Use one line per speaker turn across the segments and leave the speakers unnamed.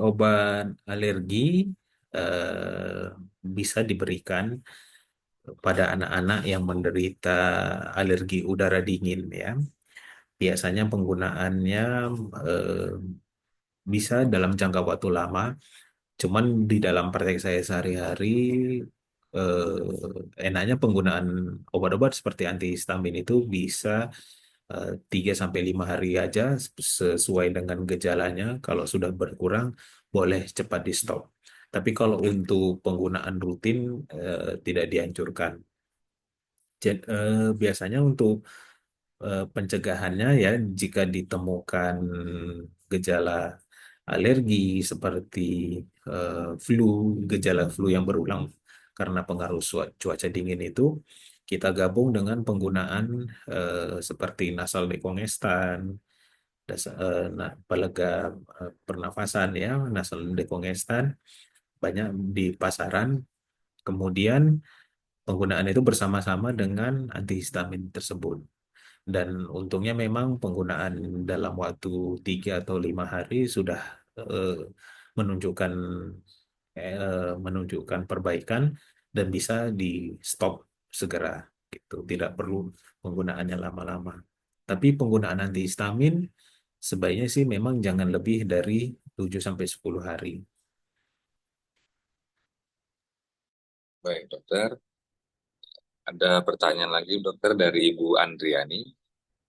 Obat alergi eh, bisa diberikan pada anak-anak yang menderita alergi udara dingin ya. Biasanya penggunaannya eh, bisa dalam jangka waktu lama, cuman di dalam praktek saya sehari-hari enaknya penggunaan obat-obat seperti antihistamin itu bisa 3 sampai 5 hari aja sesuai dengan gejalanya. Kalau sudah berkurang boleh cepat di stop. Tapi kalau untuk penggunaan rutin tidak dianjurkan. Biasanya untuk pencegahannya ya jika ditemukan gejala alergi seperti flu, gejala flu yang berulang karena pengaruh cuaca dingin itu, kita gabung dengan penggunaan seperti nasal dekongestan, pelega pernafasan ya, nasal dekongestan banyak di pasaran. Kemudian penggunaan itu bersama-sama dengan antihistamin tersebut. Dan untungnya memang penggunaan dalam waktu 3 atau 5 hari sudah eh, menunjukkan menunjukkan perbaikan dan bisa di stop segera gitu. Tidak perlu penggunaannya lama-lama. Tapi penggunaan antihistamin sebaiknya sih memang jangan lebih dari 7 sampai 10 hari.
Baik, dokter. Ada pertanyaan lagi, dokter, dari Ibu Andriani.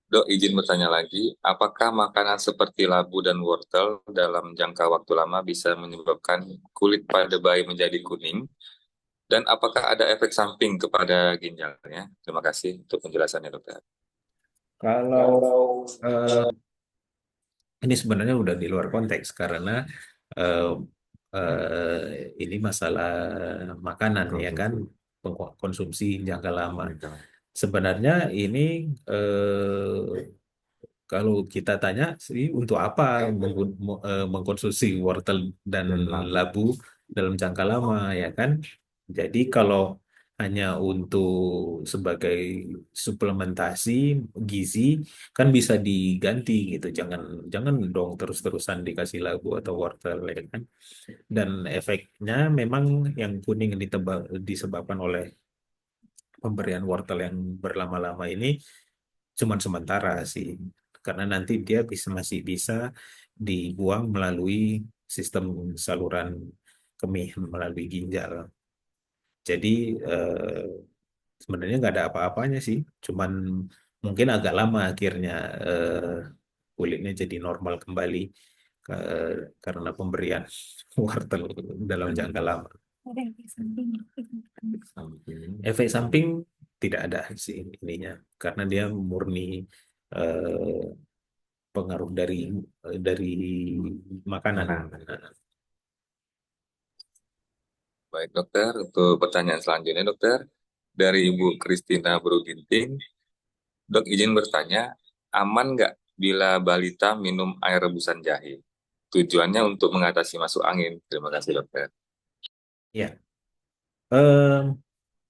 Dok, izin bertanya lagi, apakah makanan seperti labu dan wortel dalam jangka waktu lama bisa menyebabkan kulit pada bayi menjadi kuning? Dan apakah ada efek samping kepada ginjalnya? Terima kasih untuk penjelasannya, dokter.
Kalau ini sebenarnya udah di luar konteks karena eh, ini masalah makanan ya kan, konsumsi jangka lama. Sebenarnya ini kalau kita tanya sih untuk apa mengkonsumsi wortel dan labu dalam jangka lama ya kan. Jadi kalau hanya untuk sebagai suplementasi gizi kan bisa diganti gitu. Jangan jangan dong terus-terusan dikasih labu atau wortel ya kan. Dan efeknya memang yang kuning disebabkan oleh pemberian wortel yang berlama-lama ini cuman sementara sih. Karena nanti dia masih bisa dibuang melalui sistem saluran kemih melalui ginjal. Jadi eh, sebenarnya nggak ada apa-apanya sih. Cuman mungkin agak lama akhirnya eh, kulitnya jadi normal kembali karena pemberian wortel dalam jangka lama. Efek samping tidak ada sih ininya karena dia murni eh, pengaruh dari makanan.
Baik, dokter. Untuk pertanyaan selanjutnya, dokter, dari Ibu Kristina Bruginting, dok izin bertanya, aman nggak bila balita minum air rebusan jahe? Tujuannya untuk mengatasi masuk angin. Terima kasih, dokter.
Ya, eh,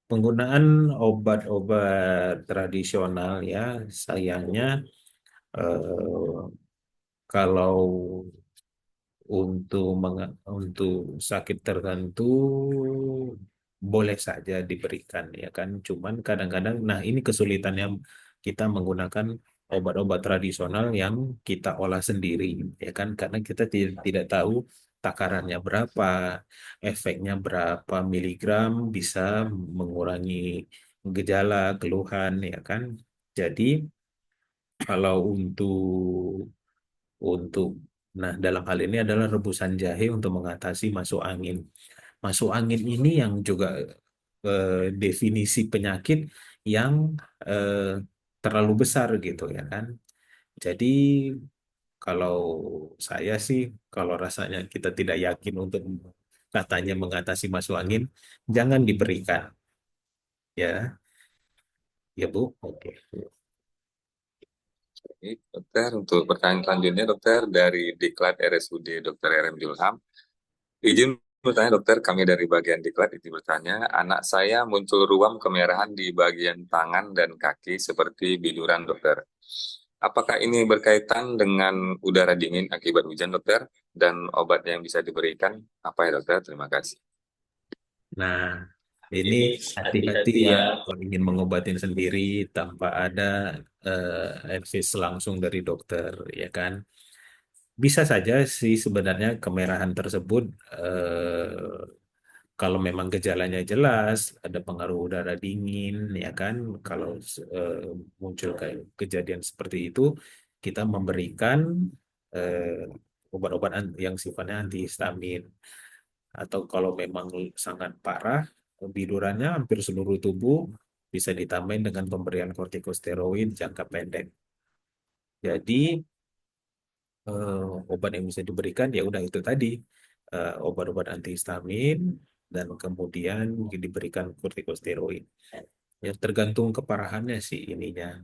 penggunaan obat-obat tradisional ya sayangnya eh, kalau untuk sakit tertentu boleh saja diberikan ya kan. Cuman kadang-kadang, nah ini kesulitannya kita menggunakan obat-obat tradisional yang kita olah sendiri ya kan, karena kita tidak tahu takarannya berapa, efeknya berapa miligram bisa mengurangi gejala, keluhan ya kan. Jadi kalau untuk nah dalam hal ini adalah rebusan jahe untuk mengatasi masuk angin. Masuk angin ini yang juga definisi penyakit yang eh, terlalu besar gitu ya kan. Jadi kalau saya sih kalau rasanya kita tidak yakin untuk katanya mengatasi masuk angin, jangan diberikan ya. Ya Bu. Oke.
Baik, dokter, untuk pertanyaan selanjutnya, dokter, dari Diklat RSUD Dr. RM Julham. Izin bertanya, dokter, kami dari bagian Diklat izin bertanya, anak saya muncul ruam kemerahan di bagian tangan dan kaki seperti biduran, dokter. Apakah ini berkaitan dengan udara dingin akibat hujan, dokter? Dan obat yang bisa diberikan apa ya, dokter? Terima kasih.
Nah, ini hati-hati ya kalau ingin mengobatin sendiri tanpa ada advice langsung dari dokter, ya kan? Bisa saja sih sebenarnya kemerahan tersebut kalau memang gejalanya jelas, ada pengaruh udara dingin, ya kan? Kalau eh, muncul kayak kejadian seperti itu, kita memberikan obat-obat yang sifatnya antihistamin. Atau kalau memang sangat parah, bidurannya hampir seluruh tubuh bisa ditambahin dengan pemberian kortikosteroid jangka pendek. Jadi eh, obat yang bisa diberikan ya udah itu tadi obat-obat antihistamin dan kemudian diberikan kortikosteroid. Ya tergantung keparahannya sih ininya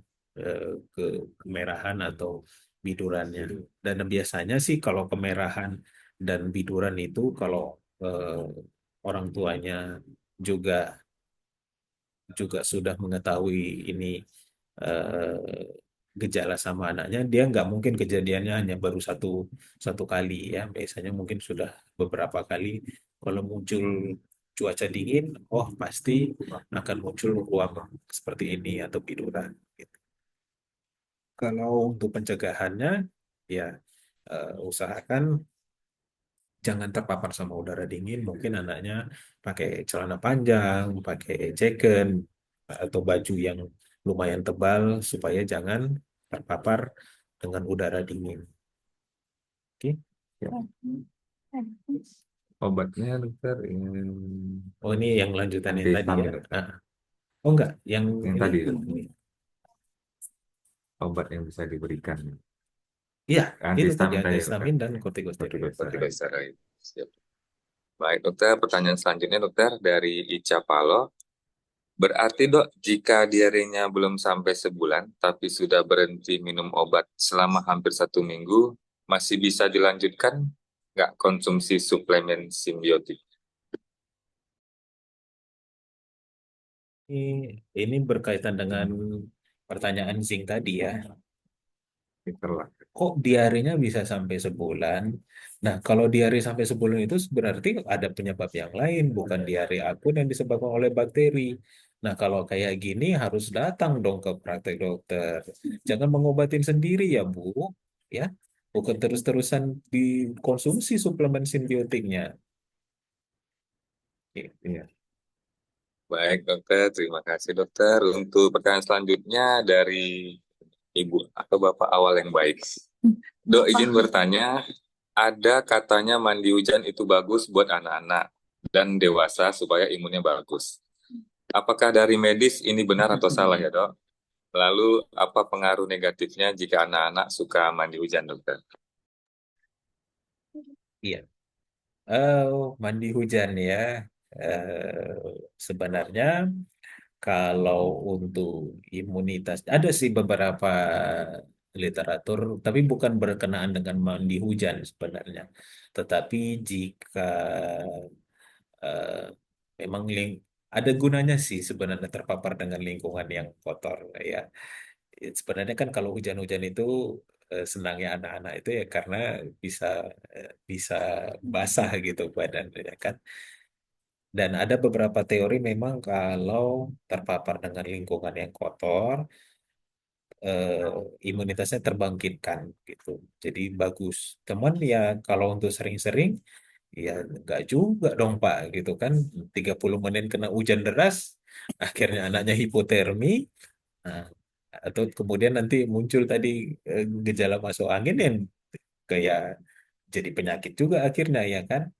ke kemerahan atau bidurannya. Dan biasanya sih kalau kemerahan dan biduran itu kalau orang tuanya juga juga sudah mengetahui ini eh, gejala sama anaknya, dia nggak mungkin kejadiannya hanya baru satu satu kali ya. Biasanya mungkin sudah beberapa kali. Kalau muncul cuaca dingin, oh pasti akan muncul ruam seperti ini atau biduran. Gitu. Kalau untuk pencegahannya, ya usahakan jangan terpapar sama udara dingin. Mungkin anaknya pakai celana panjang, pakai jaket atau baju yang lumayan tebal supaya jangan terpapar dengan udara dingin. Oke.
Ya. Obatnya, dokter,
Oh ini yang lanjutan yang tadi ya.
antihistamin, dokter.
Ah. Oh enggak, yang
Yang
ini.
tadi, dokter. Obat yang bisa diberikan.
Iya, itu tadi
Antihistamin tadi, dokter.
antihistamin dan kortikosteroid.
Kortikosteroid. Siap. Baik, dokter. Pertanyaan selanjutnya, dokter, dari Ica Palo. Berarti, dok, jika diarenya belum sampai sebulan, tapi sudah berhenti minum obat selama hampir 1 minggu, masih bisa dilanjutkan nggak konsumsi suplemen simbiotik?
Ini berkaitan dengan pertanyaan Zing tadi ya.
Itulah.
Kok diarenya bisa sampai sebulan? Nah, kalau diare sampai sebulan itu berarti ada penyebab yang lain, bukan diare akut yang disebabkan oleh bakteri. Nah, kalau kayak gini harus datang dong ke praktek dokter. Jangan mengobatin sendiri ya, Bu. Ya, bukan terus-terusan dikonsumsi suplemen simbiotiknya.
Iya. Baik, dokter. Terima kasih, dokter. Untuk pertanyaan selanjutnya dari Ibu atau Bapak awal yang baik. Dok, izin bertanya, ada katanya mandi hujan itu bagus buat anak-anak dan dewasa supaya imunnya bagus. Apakah dari medis ini benar atau salah ya, dok? Lalu, apa pengaruh negatifnya jika anak-anak suka mandi hujan, dokter?
Iya. Mandi hujan ya. Sebenarnya kalau untuk imunitas, ada sih beberapa literatur, tapi bukan berkenaan dengan mandi hujan sebenarnya. Tetapi jika eh, memang ada gunanya sih sebenarnya terpapar dengan lingkungan yang kotor ya. Sebenarnya kan kalau hujan-hujan itu senangnya anak-anak itu ya karena bisa bisa basah gitu badan ya kan. Dan ada beberapa teori memang kalau terpapar dengan lingkungan yang kotor, eh, imunitasnya terbangkitkan gitu. Jadi bagus. Teman ya kalau untuk sering-sering, ya enggak juga dong Pak gitu kan. 30 menit kena hujan deras, akhirnya anaknya hipotermi, nah, atau kemudian nanti muncul tadi gejala masuk angin yang kayak jadi penyakit juga akhirnya ya kan.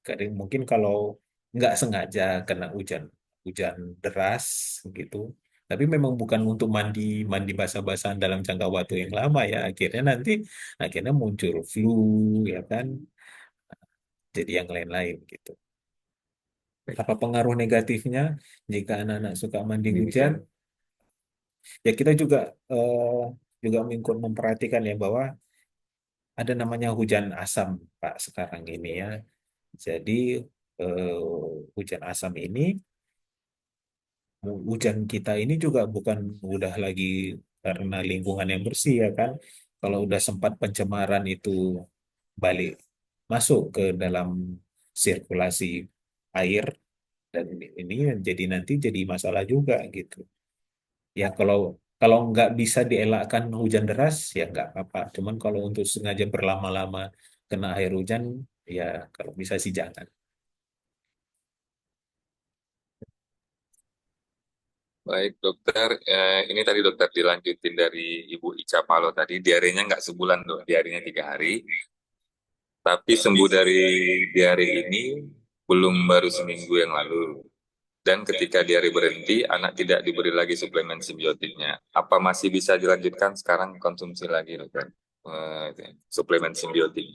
Kadang mungkin kalau nggak sengaja kena hujan hujan deras gitu, tapi memang bukan untuk mandi mandi basah-basahan dalam jangka waktu yang lama ya. Akhirnya muncul flu ya kan, jadi yang lain-lain gitu. Apa pengaruh negatifnya jika anak-anak suka mandi
Ini
hujan?
hujan.
Ya kita juga juga memperhatikan ya bahwa ada namanya hujan asam Pak sekarang ini ya. Jadi hujan asam ini hujan kita ini juga bukan udah lagi karena lingkungan yang bersih ya kan. Kalau udah sempat pencemaran itu balik masuk ke dalam sirkulasi air dan ini jadi nanti jadi masalah juga gitu. Ya kalau kalau nggak bisa dielakkan hujan deras ya nggak apa-apa. Cuman kalau untuk sengaja berlama-lama kena air hujan ya kalau bisa sih jangan.
Baik dokter, ini tadi dokter dilanjutin dari Ibu Ica Palo tadi, diarenya nggak sebulan dok, diarenya 3 hari. Tapi sembuh dari diare ini belum baru seminggu yang lalu. Dan ketika diare berhenti, anak tidak diberi lagi suplemen simbiotiknya. Apa masih bisa dilanjutkan sekarang konsumsi lagi dokter? Suplemen simbiotik.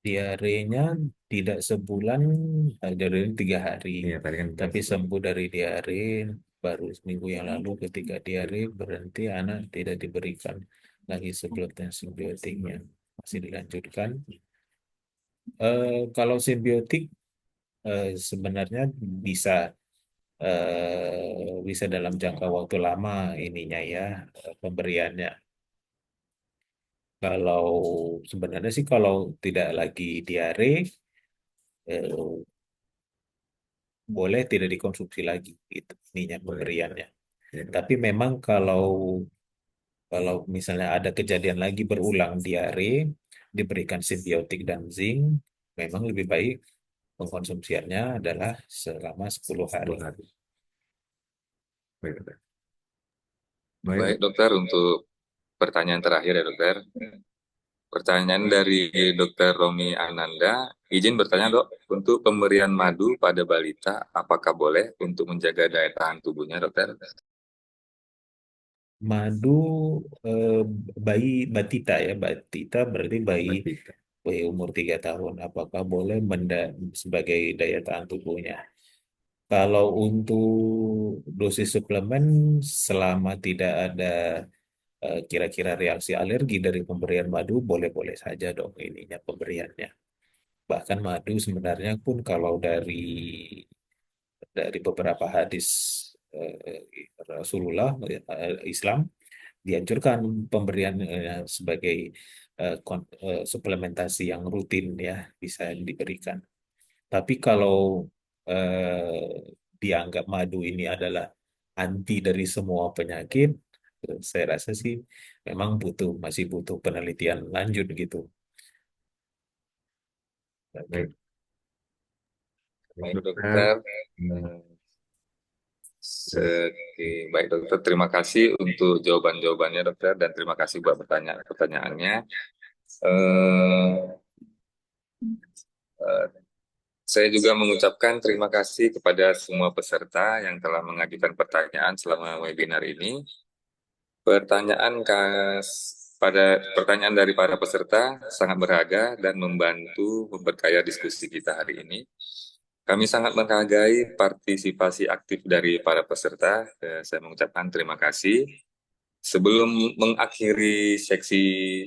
Diarenya tidak sebulan, diare 3 hari.
Iya, tadi kan
Tapi
sebulan.
sembuh dari diare baru seminggu yang lalu ketika diare berhenti anak tidak diberikan lagi suplemen simbiotiknya. Masih dilanjutkan. Kalau simbiotik sebenarnya bisa bisa dalam jangka waktu lama ininya ya pemberiannya. Kalau sebenarnya sih kalau tidak lagi diare eh, boleh tidak dikonsumsi lagi itu ininya pemberiannya.
Ya.
Tapi memang kalau kalau misalnya ada kejadian lagi berulang diare diberikan simbiotik dan zinc, memang lebih baik pengkonsumsiannya adalah selama 10 hari.
10 hari. Baik, dokter. Baik dokter, untuk pertanyaan terakhir ya dokter. Pertanyaan dari Dokter Romi Ananda, izin bertanya dok, untuk pemberian madu pada balita, apakah boleh untuk menjaga daya tahan tubuhnya dokter?
Madu eh, bayi batita ya, batita berarti bayi
Batita.
bayi umur 3 tahun. Apakah boleh sebagai daya tahan tubuhnya? Kalau untuk dosis suplemen, selama tidak ada kira-kira reaksi alergi dari pemberian madu, boleh-boleh saja dong ininya pemberiannya. Bahkan madu sebenarnya pun kalau dari beberapa hadis Rasulullah Islam dianjurkan pemberian sebagai suplementasi yang rutin ya bisa diberikan. Tapi kalau dianggap madu ini adalah anti dari semua penyakit, saya rasa sih memang masih butuh penelitian lanjut gitu.
Baik, baik dokter. Oke, baik dokter. Terima kasih untuk jawaban-jawabannya dokter dan terima kasih buat pertanyaannya. Eh, eh, saya juga mengucapkan terima kasih kepada semua peserta yang telah mengajukan pertanyaan selama webinar ini. Pertanyaan dari para peserta sangat berharga dan membantu memperkaya diskusi kita hari ini. Kami sangat menghargai partisipasi aktif dari para peserta. Saya mengucapkan terima kasih. Sebelum mengakhiri sesi